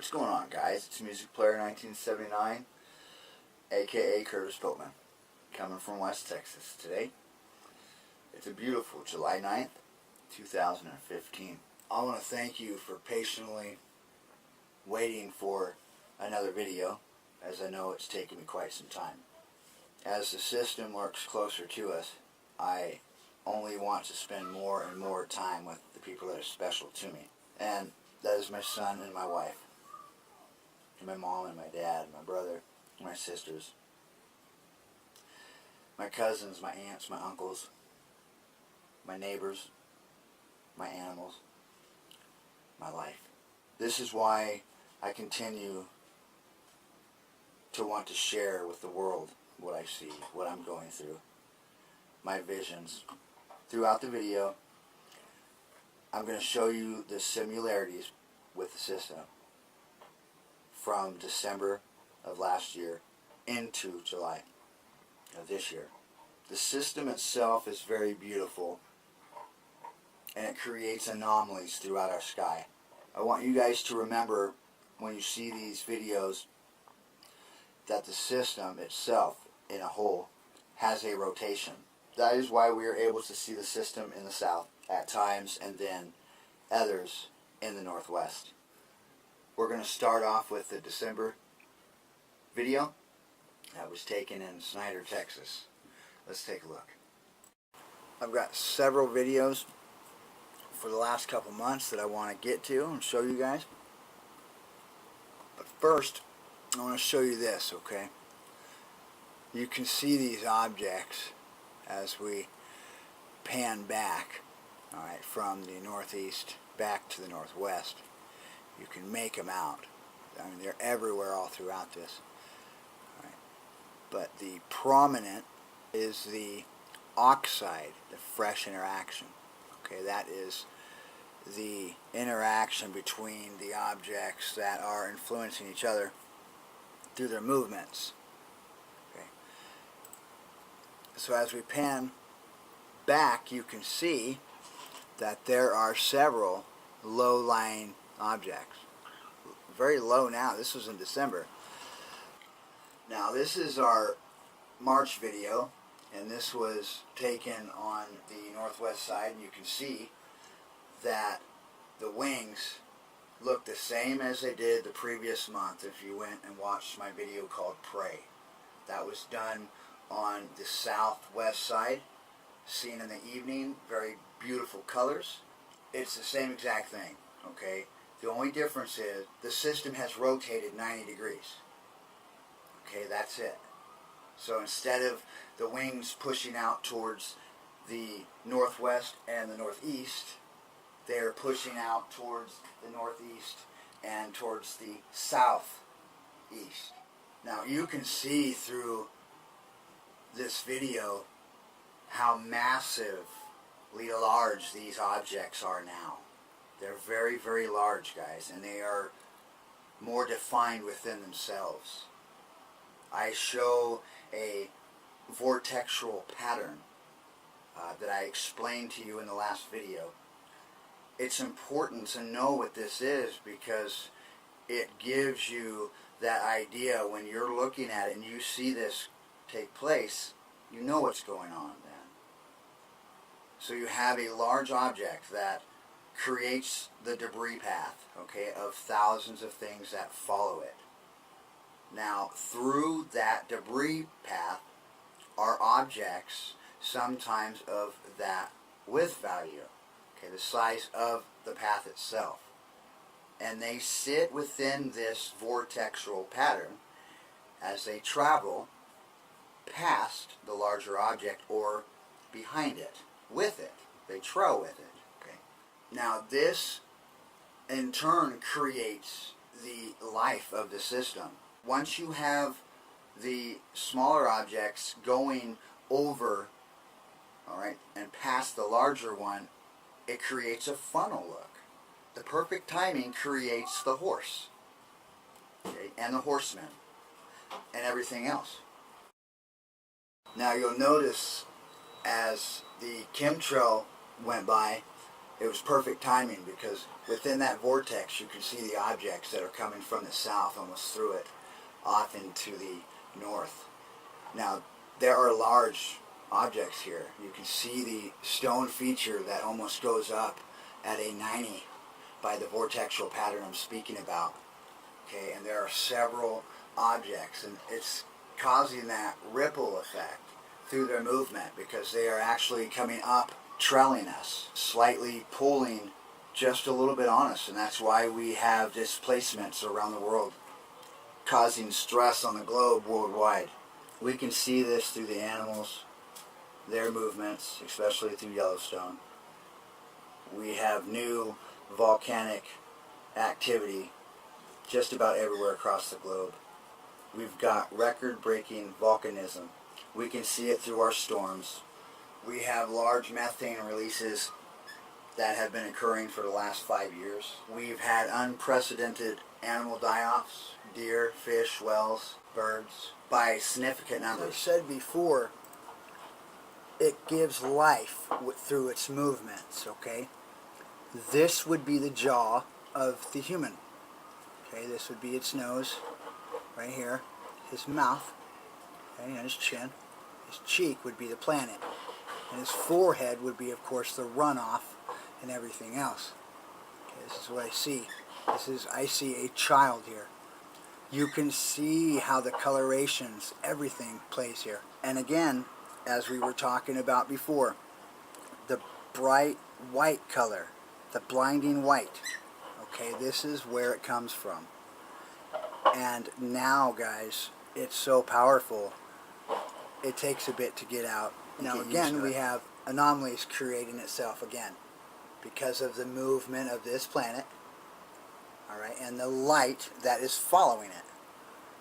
What's going on, guys? It's Music Player 1979, aka Curtis Boatman, coming from West Texas today. It's a beautiful July 9th, 2015. I want to thank you for patiently waiting for another video, as I know it's taken me quite some time. As the system works closer to us, I only want to spend more and more time with the people that are special to me. And that is my son and my wife, and my mom and my dad, my brother, my sisters, my cousins, my aunts, my uncles, my neighbors, my animals, my life. This is why I continue to want to share with the world what I see, what I'm going through, my visions. Throughout the video, I'm going to show you the similarities with the system from December of last year into July of this year. The system itself is very beautiful, and it creates anomalies throughout our sky. I want you guys to remember when you see these videos that the system itself in a whole has a rotation. That is why we are able to see the system in the south at times, and then others in the northwest. We're going to start off with the December video that was taken in Snyder, Texas. Let's take a look. I've got several videos for the last couple months that I want to get to and show you guys. But first, I want to show you this, okay? You can see these objects as we pan back, all right, from the northeast back to the northwest. You can make them out. I mean, they're everywhere all throughout this. All right. But the prominent is the oxide, the fresh interaction. Okay, that is the interaction between the objects that are influencing each other through their movements. Okay. So as we pan back, you can see that there are several low-lying objects. Very low now. This was in December. Now this is our March video, and this was taken on the northwest side, and you can see that the wings look the same as they did the previous month if you went and watched my video called Prey. That was done on the southwest side, seen in the evening, very beautiful colors. It's the same exact thing, okay? The only difference is the system has rotated 90 degrees. Okay, that's it. So instead of the wings pushing out towards the northwest and the northeast, they're pushing out towards the northeast and towards the southeast. Now you can see through this video how massively large these objects are now. They're very, very large, guys, and they are more defined within themselves. I show a vortexual pattern that I explained to you in the last video. It's important to know what this is because it gives you that idea when you're looking at it and you see this take place, you know what's going on then. So you have a large object that creates the debris path, okay, of thousands of things that follow it. Now, through that debris path are objects sometimes of that width value, okay, the size of the path itself. And they sit within this vortexual pattern as they travel past the larger object or behind it, with it. They trail with it. Okay. Now this in turn creates the life of the system. Once you have the smaller objects going over, all right, and past the larger one, it creates a funnel look. The perfect timing creates the horse, okay, and the horsemen and everything else. Now you'll notice as the chemtrail went by, it was perfect timing because within that vortex you can see the objects that are coming from the south almost through it off into the north. Now there are large objects here. You can see the stone feature that almost goes up at a 90 by the vortexual pattern I'm speaking about. Okay, and there are several objects, and it's causing that ripple effect through their movement because they are actually coming up, trailing us, slightly pulling just a little bit on us, and that's why we have displacements around the world, causing stress on the globe worldwide. We can see this through the animals, their movements, especially through Yellowstone. We have new volcanic activity just about everywhere across the globe. We've got record-breaking volcanism. We can see it through our storms. We have large methane releases that have been occurring for the last 5 years. We've had unprecedented animal die-offs, deer, fish, whales, birds, by significant numbers. As I said before, it gives life through its movements, okay? This would be the jaw of the human. Okay, this would be its nose, right here, his mouth, okay, and his chin. His cheek would be the planet, and his forehead would be, of course, the runoff and everything else. Okay, this is what I see. I see a child here. You can see how the colorations, everything plays here. And again, as we were talking about before, the bright white color, the blinding white. Okay, this is where it comes from. And now, guys, it's so powerful, it takes a bit to get out. Now again, we have anomalies creating itself again because of the movement of this planet, alright, and the light that is following it.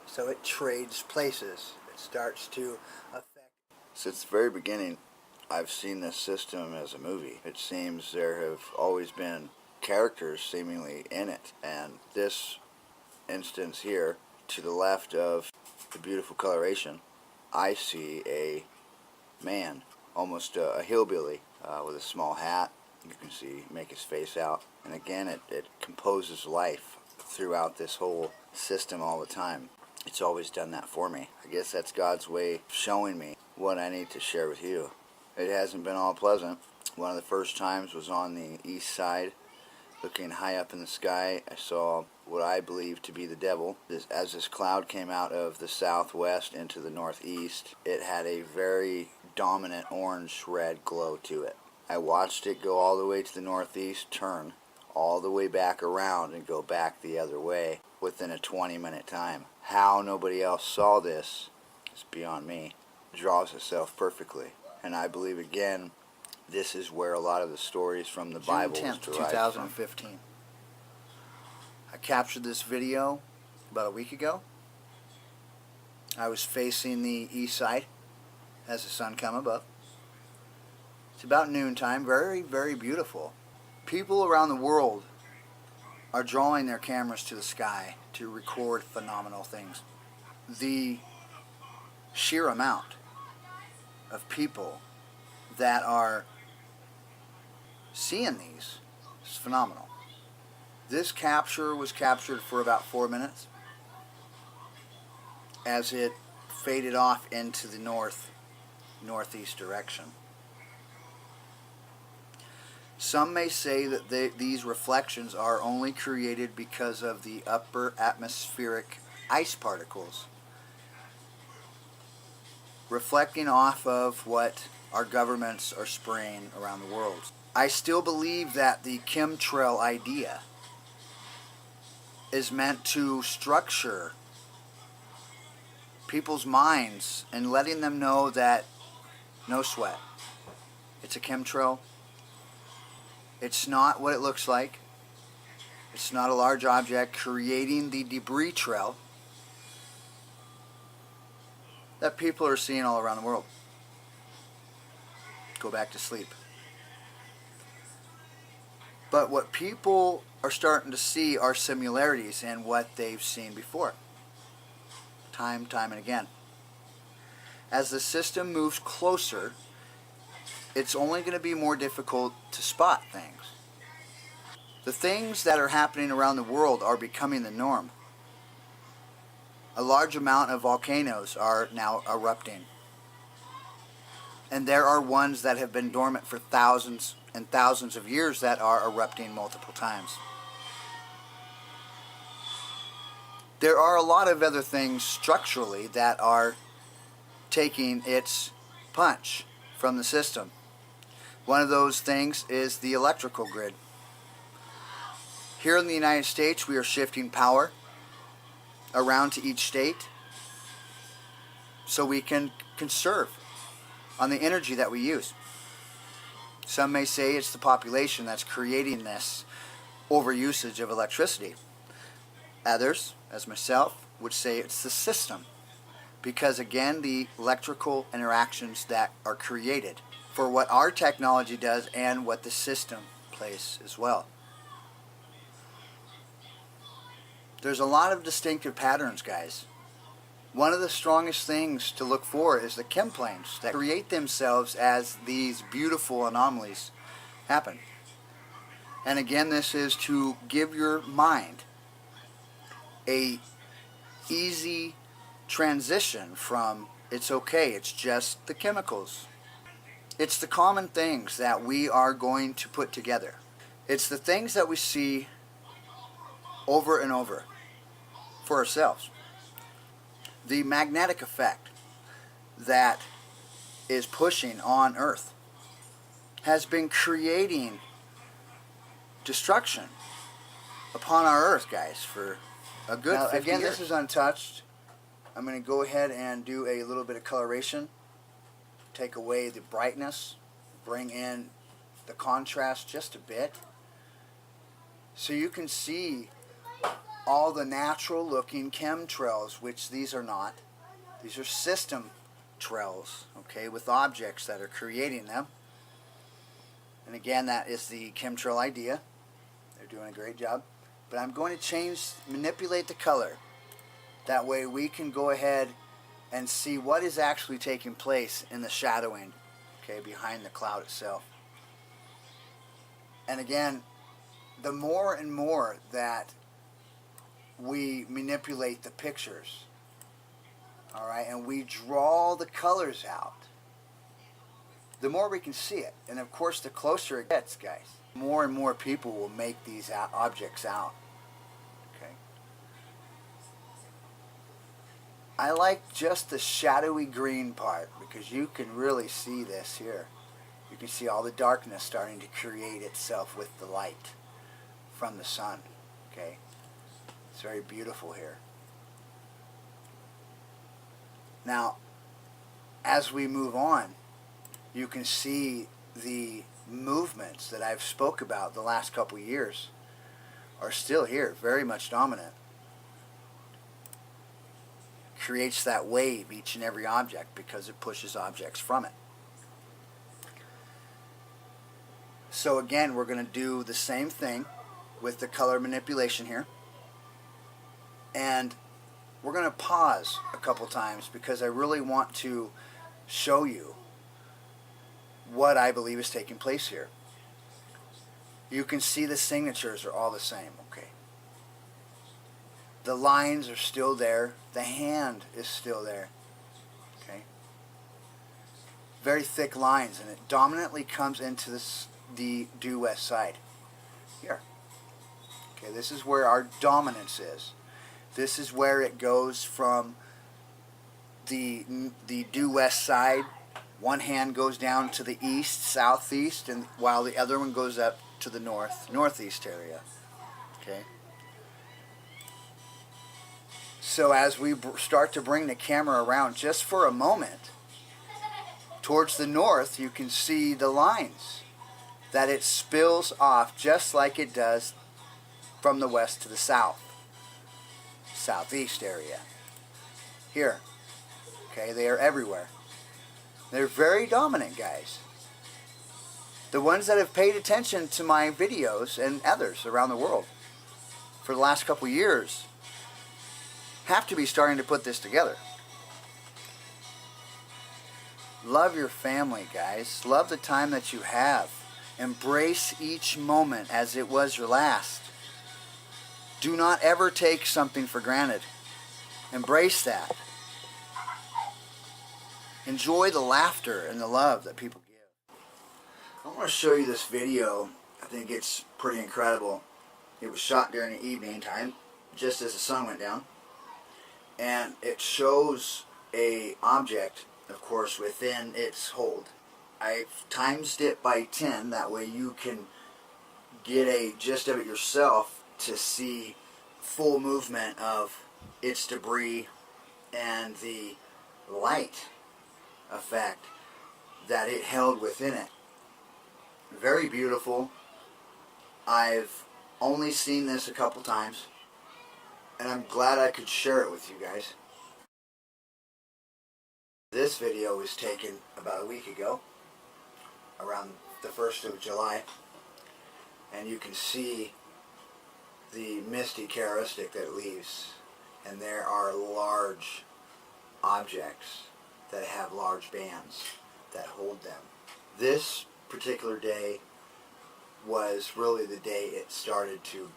So it trades places. It starts to affect. Since the very beginning, I've seen this system as a movie. It seems there have always been characters seemingly in it, and this instance here, to the left of the beautiful coloration, I see a man, almost a hillbilly, with a small hat. You can see, make his face out, and again it composes life throughout this whole system all the time. It's always done that for me. I guess that's God's way of showing me what I need to share with you. It hasn't been all pleasant. One of the first times was on the east side. Looking high up in the sky, I saw what I believe to be the devil. As this cloud came out of the southwest into the northeast, it had a very dominant orange-red glow to it. I watched it go all the way to the northeast, turn all the way back around and go back the other way within a 20-minute time. How nobody else saw this is beyond me. It draws itself perfectly. And I believe, again, this is where a lot of the stories from the Bible is derived from. June 10th, 2015. I captured this video about a week ago. I was facing the east side as the sun come above. It's about noontime, very, very beautiful. People around the world are drawing their cameras to the sky to record phenomenal things. The sheer amount of people that are seeing these is phenomenal. This capture was captured for about 4 minutes as it faded off into the northeast direction. Some may say that these reflections are only created because of the upper atmospheric ice particles reflecting off of what our governments are spraying around the world. I still believe that the chemtrail idea is meant to structure people's minds and letting them know that no sweat. It's a chemtrail. It's not what it looks like. It's not a large object creating the debris trail that people are seeing all around the world. Go back to sleep. But what people are starting to see are similarities in what they've seen before. Time and again. As the system moves closer, it's only going to be more difficult to spot things. The things that are happening around the world are becoming the norm. A large amount of volcanoes are now erupting. And there are ones that have been dormant for thousands and thousands of years that are erupting multiple times. There are a lot of other things structurally that are taking its punch from the system. One of those things is the electrical grid. Here in the United States, we are shifting power around to each state so we can conserve on the energy that we use. Some may say it's the population that's creating this overusage of electricity. Others, as myself, would say it's the system, because again, the electrical interactions that are created for what our technology does and what the system plays as well. There's a lot of distinctive patterns, guys. One of the strongest things to look for is the chem planes that create themselves as these beautiful anomalies happen. And again, this is to give your mind a easy transition from it's okay, it's just the chemicals. It's the common things that we are going to put together. It's the things that we see over and over for ourselves. The magnetic effect that is pushing on Earth has been creating destruction upon our Earth, guys, for a good 50 years. Again, this is untouched. I'm going to go ahead and do a little bit of coloration, take away the brightness, bring in the contrast just a bit, so you can see all the natural looking chemtrails, which these are not. These are system trails, okay, with objects that are creating them. And again, that is the chemtrail idea. They're doing a great job. But I'm going to manipulate the color. That way we can go ahead and see what is actually taking place in the shadowing, okay, behind the cloud itself. And again, the more and more that we manipulate the pictures, all right, and we draw the colors out, the more we can see it. And of course, the closer it gets, guys, more and more people will make these objects out. Okay. I like just the shadowy green part because you can really see this here. You can see all the darkness starting to create itself with the light from the sun. Okay. It's very beautiful here. Now, as we move on, you can see the movements that I've spoke about the last couple years are still here, very much dominant. Creates that wave each and every object because it pushes objects from it. So again, we're going to do the same thing with the color manipulation here. And we're going to pause a couple times because I really want to show you what I believe is taking place here. You can see the signatures are all the same, okay? The lines are still there. The hand is still there, okay? Very thick lines, and it dominantly comes into the due west side. Here. Okay, this is where our dominance is. This is where it goes from the due west side. One hand goes down to the east, southeast, and while the other one goes up to the northeast area. Okay. So as we start to bring the camera around just for a moment, towards the north, you can see the lines that it spills off just like it does from the west to the south. Southeast area. Here. Okay, they are everywhere. They're very dominant, guys. The ones that have paid attention to my videos and others around the world for the last couple years have to be starting to put this together. Love your family, guys. Love the time that you have. Embrace each moment as it was your last. Do not ever take something for granted. Embrace that. Enjoy the laughter and the love that people give. I want to show you this video. I think it's pretty incredible. It was shot during the evening time, just as the sun went down. And it shows a object, of course, within its hold. I times it by 10, that way you can get a gist of it yourself to see full movement of its debris and the light effect that it held within it. Very beautiful. I've only seen this a couple times, and I'm glad I could share it with you guys. This video was taken about a week ago, around the 1st of July, and you can see the misty characteristic that it leaves. And there are large objects that have large bands that hold them. This particular day was really the day it started to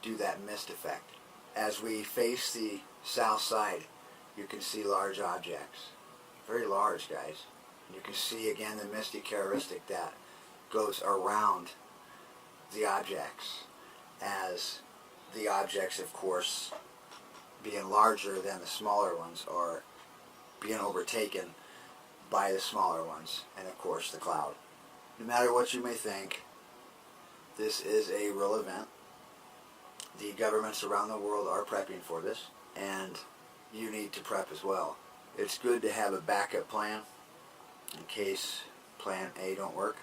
do that mist effect. As we face the south side, you can see large objects. Very large, guys. You can see again the misty characteristic that goes around the objects, as the objects, of course, being larger than the smaller ones, are being overtaken by the smaller ones, and of course the cloud. No matter what you may think, this is a real event. The governments around the world are prepping for this, and you need to prep as well. It's good to have a backup plan in case plan A don't work.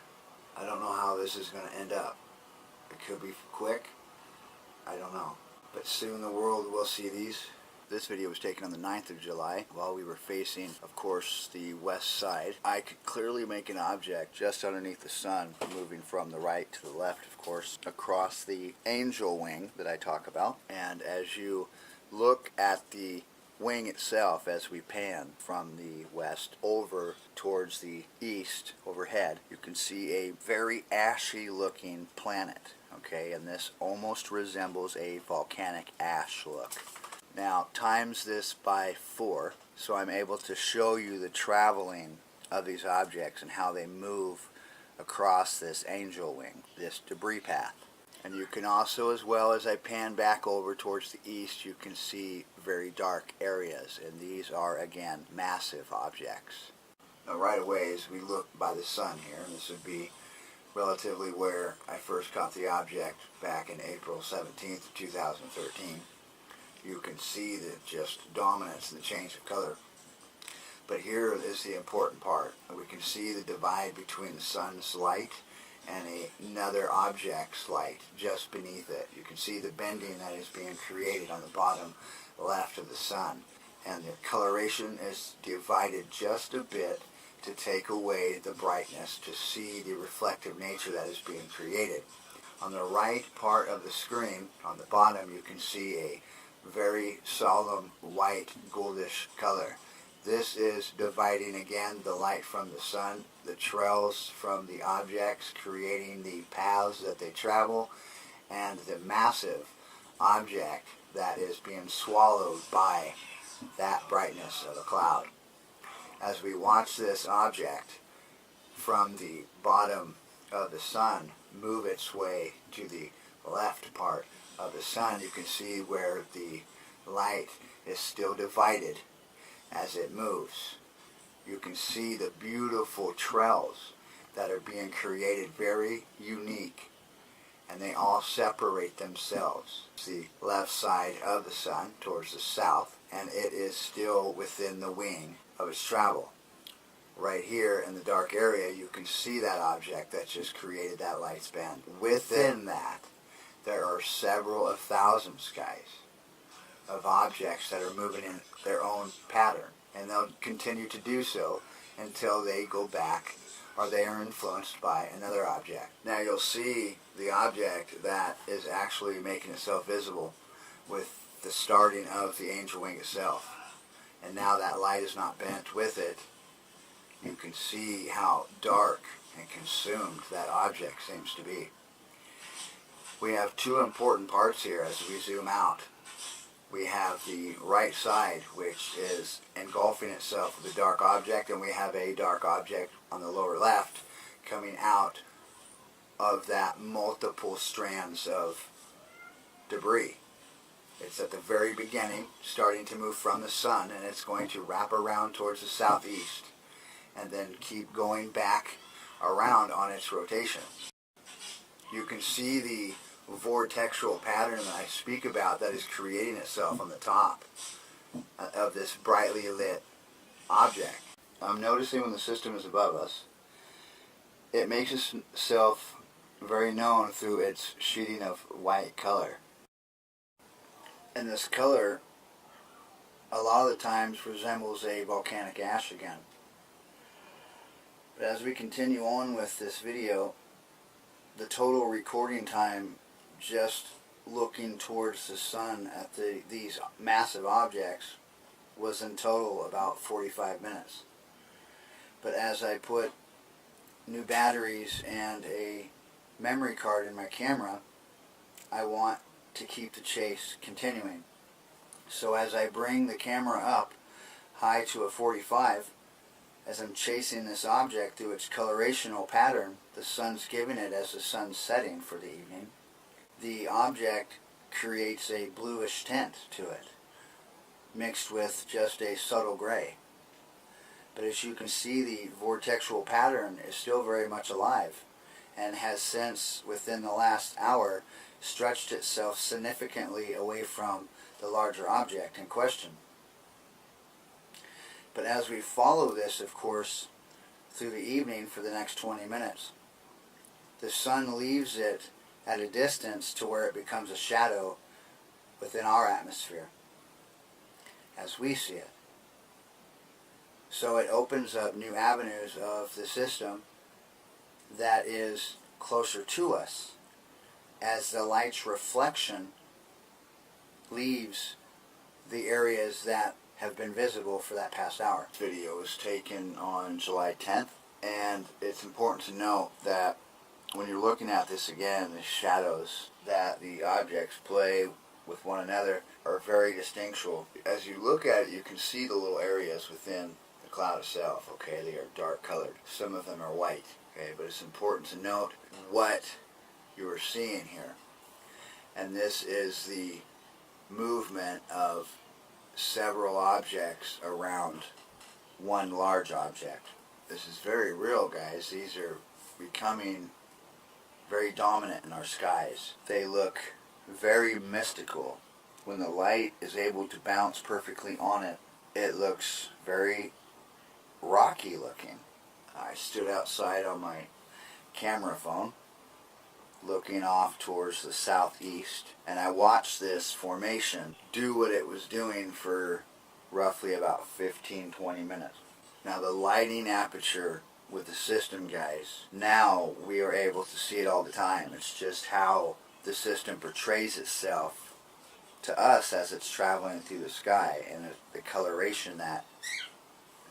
I don't know how this is going to end up. It could be quick. I don't know. But soon the world will see these. This video was taken on the 9th of July while we were facing, of course, the west side. I could clearly make an object just underneath the sun, moving from the right to the left, of course, across the angel wing that I talk about. And as you look at the wing itself, as we pan from the west over towards the east overhead, you can see a very ashy looking planet. Okay, and this almost resembles a volcanic ash look. Now, times this by 4, so I'm able to show you the traveling of these objects and how they move across this angel wing, this debris path. And you can also, as well as I pan back over towards the east, you can see very dark areas, and these are, again, massive objects. Now, right away, as we look by the sun here, and this would be relatively where I first caught the object back in April 17th of 2013. You can see the just dominance and the change of color. But here is the important part. We can see the divide between the sun's light and another object's light just beneath it. You can see the bending that is being created on the bottom left of the sun. And the coloration is divided just a bit to take away the brightness, to see the reflective nature that is being created. On the right part of the screen, on the bottom, you can see a very solemn white goldish color. This is dividing again the light from the sun, the trails from the objects, creating the paths that they travel, and the massive object that is being swallowed by that brightness of the cloud. As we watch this object from the bottom of the sun move its way to the left part of the sun, you can see where the light is still divided as it moves. You can see the beautiful trails that are being created, very unique, and they all separate themselves. It's the left side of the sun towards the south, and it is still within the wing of its travel. Right here in the dark area, you can see that object that just created that light span. Within that, there are several of thousands, guys, of objects that are moving in their own pattern, and they'll continue to do so until they go back or they are influenced by another object. Now you'll see the object that is actually making itself visible with the starting of the angel wing itself. And now that light is not bent with it, you can see how dark and consumed that object seems to be. We have two important parts here as we zoom out. We have the right side, which is engulfing itself with a dark object, and we have a dark object on the lower left coming out of that multiple strands of debris. It's at the very beginning, starting to move from the sun, and it's going to wrap around towards the southeast and then keep going back around on its rotation. You can see the vortexual pattern that I speak about that is creating itself on the top of this brightly lit object. I'm noticing when the system is above us, it makes itself very known through its sheeting of white color. And this color a lot of the times resembles a volcanic ash again. But as we continue on with this video, the total recording time just looking towards the sun at these massive objects was in total about 45 minutes. But as I put new batteries and a memory card in my camera, I want to keep the chase continuing. So as I bring the camera up high to a 45, as I'm chasing this object through its colorational pattern, the sun's giving it as the sun's setting for the evening, the object creates a bluish tint to it, mixed with just a subtle gray. But as you can see, the vortexual pattern is still very much alive and has since, within the last hour, stretched itself significantly away from the larger object in question. But as we follow this, of course, through the evening for the next 20 minutes, the sun leaves it at a distance to where it becomes a shadow within our atmosphere, as we see it. So it opens up new avenues of the system that is closer to us, as the light's reflection leaves the areas that have been visible for that past hour. This video was taken on July 10th, and it's important to note that when you're looking at this again, the shadows that the objects play with one another are very distinctual. As you look at it, you can see the little areas within the cloud itself, okay? They are dark colored. Some of them are white, okay? But it's important to note what you are seeing here. And this is the movement of several objects around one large object. This is very real, guys. These are becoming very dominant in our skies. They look very mystical. When the light is able to bounce perfectly on it, it looks very rocky looking. I stood outside on my camera phone looking off towards the southeast, and I watched this formation do what it was doing for roughly about 15-20 minutes. Now the lighting aperture with the system, guys, now we are able to see it all the time. It's just how the system portrays itself to us as it's traveling through the sky, and the coloration that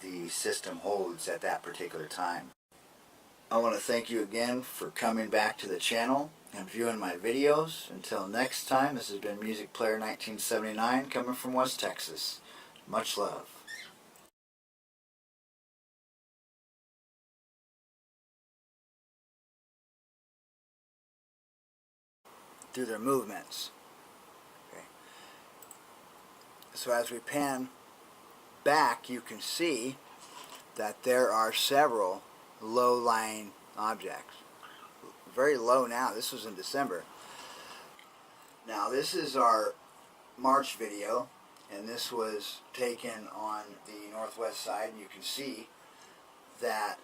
the system holds at that particular time. I want to thank you again for coming back to the channel and viewing my videos. Until next time, this has been Music Player 1979 coming from West Texas. Much love. Through their movements. Okay. So as we pan back, you can see that there are several low-lying objects. Very low now. This was in December. Now this is our March video, and this was taken on the northwest side, and you can see that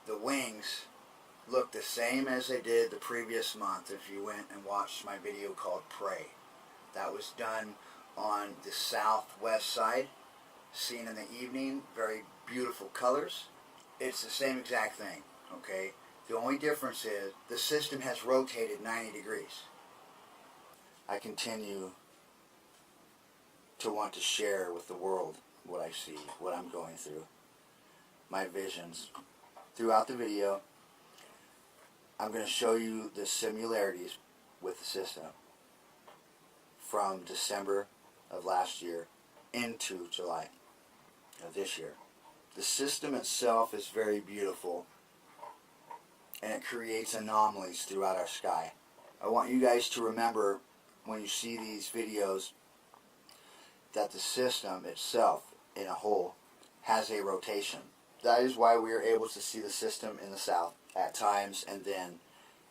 the wings look the same as they did the previous month if you went and watched my video called Pray. That was done on the southwest side, seen in the evening, very beautiful colors. It's the same exact thing, okay? The only difference is the system has rotated 90 degrees. I continue to want to share with the world what I see, what I'm going through, my visions throughout the video. I'm going to show you the similarities with the system from December of last year into July of this year. The system itself is very beautiful, and it creates anomalies throughout our sky. I want you guys to remember when you see these videos that the system itself in a whole has a rotation. That is why we are able to see the system in the south at times and then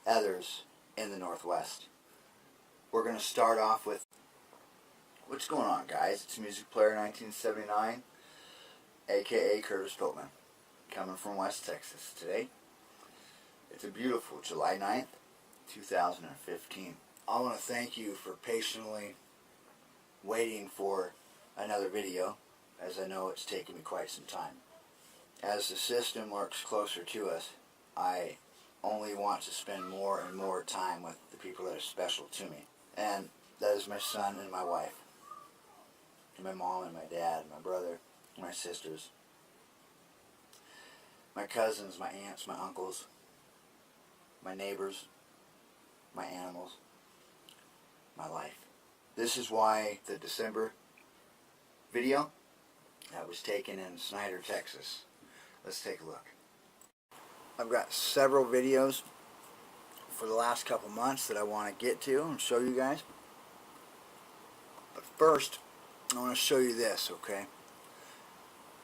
others in the northwest. We're going to start off with what's going on, guys. It's Music Player 1979, aka Curtis Piltman, coming from West Texas today. It's a beautiful July 9th, 2015. I want to thank you for patiently waiting for another video, as I know it's taken me quite some time. As the system works closer to us, I only want to spend more and more time with the people that are special to me. And that is my son and my wife, and my mom and my dad, my brother, my sisters, my cousins, my aunts, my uncles, my neighbors, my animals, my life. This is why the December video that was taken in Snyder, Texas. Let's take a look. I've got several videos for the last couple months that I want to get to and show you guys. But first, I want to show you this, okay?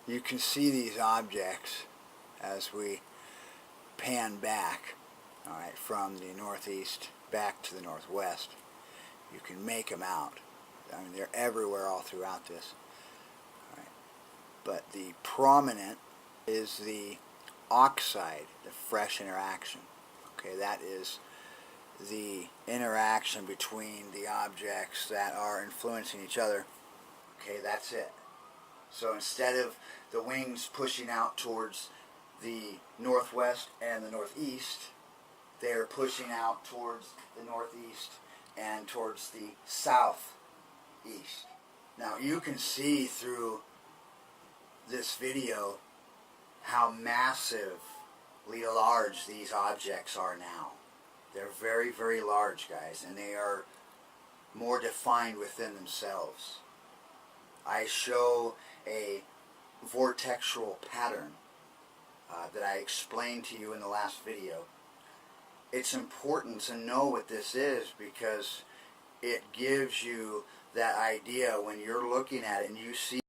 You can see these objects as we pan back, alright, from the northeast back to the northwest. You can make them out. I mean, they're everywhere all throughout this. Alright. But the prominent is the oxide, the fresh interaction. Okay, that is the interaction between the objects that are influencing each other. Okay, that's it. So instead of the wings pushing out towards the northwest and the northeast, they're pushing out towards the northeast and towards the southeast. Now you can see through this video how massively large these objects are now. They're very, very large, guys, and they are more defined within themselves. I show a vortexual pattern that I explained to you in the last video. It's important to know what this is because it gives you that idea when you're looking at it and you see